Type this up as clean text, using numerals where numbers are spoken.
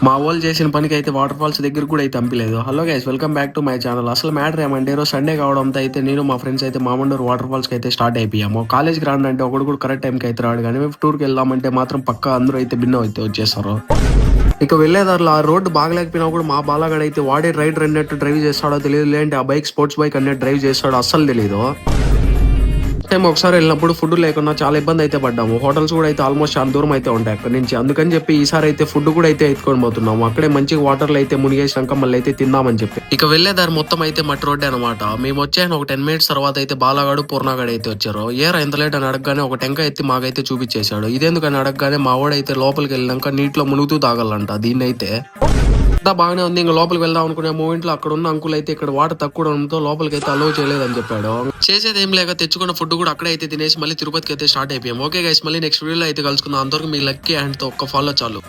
మా వాళ్ళు చేసిన పనికి అయితే వాటర్ ఫాల్స్ దగ్గర కూడా అయితే పంపలేదు. Hello guys, welcome back to my channel. అసలు మ్యాటర్ ఏమంటే ఈరోజు సండే కావడంతో అయితే నేను మా ఫ్రెండ్స్ అయితే మామండూరు వాటర్ ఫాల్స్ కి అయితే స్టార్ట్ అయిపోయాము. కాలేజ్కి రాండి ఒకడు కూడా కరెక్ట్ టైంకి అయితే రాడు, కానీ మేము టూర్కి వెళ్దామంటే మాత్రం పక్కా అందరూ అయితే భిన్న అయితే వచ్చేస్తారు. ఇక వెళ్లేదారులో ఆ రోడ్డు బాగలేకపోయినా కూడా మా బాలగాడు అయితే వాడే రైడర్ అన్నట్టు డ్రైవ్ చేస్తాడో తెలియదు, లేదంటే ఆ బైక్ స్పోర్ట్స్ బైక్ అన్నట్టు డ్రైవ్ చేస్తాడో అస్సలు తెలియదు. టైం ఒకసారి వెళ్ళినప్పుడు ఫుడ్ లేకుండా చాలా ఇబ్బంది అయితే పడ్డాము. హోటల్స్ కూడా అయితే ఆల్మోస్ట్ చాలా దూరం అయితే ఉంటాయి అక్కడ నుంచి. అందుకని చెప్పి ఈసారి అయితే ఫుడ్ కూడా అయితే ఎత్తుకొని పోతున్నాము. అక్కడే మంచిగా వాటర్లో అయితే మునిగేసినాక మళ్ళీ అయితే తిందామని చెప్పి. ఇక వెళ్లేదారు మొత్తం అయితే మట్టి రోడ్డే అనమాట. మేము వచ్చాను ఒక 10 minutes తర్వాత అయితే బాలగాడు పూర్ణగాడు అయితే వచ్చారు. ఏరా ఎంత లేట్ అని అడగగానే ఒక టెంకాయ ఎత్తి మాకైతే చూపించేశాడు. ఇదేందుకని అడగగానే మా వాడైతే లోపలికి వెళ్ళినాక నీటిలో మునుగుతూ తాగాలంట. దీన్ని అయితే అంతా బాగానే ఉంది. ఇంకా లోపలికి వెళ్దాం అనుకునే మూమెంట్ లో అక్కడ ఉన్న అంకుల్ అయితే ఇక్కడ వాటర్ తక్కువ ఉండడంతో లోపలికి అయితే అలో చేయలేదని చెప్పాడు. చేసేది ఏం లేక తెచ్చుకున్న ఫుడ్ కూడా అక్కడే అయితే తినేసి మళ్ళీ తిరుపతికి అయితే స్టార్ట్ అయిపోయాం. ఓకే గైస్, మళ్ళీ నెక్స్ట్ వీడియోలో అయితే కలుసుకుందాం. అంతవరకు మీ లక్కీ హ్యాండ్ తో ఒక్క ఫాలో చాలు.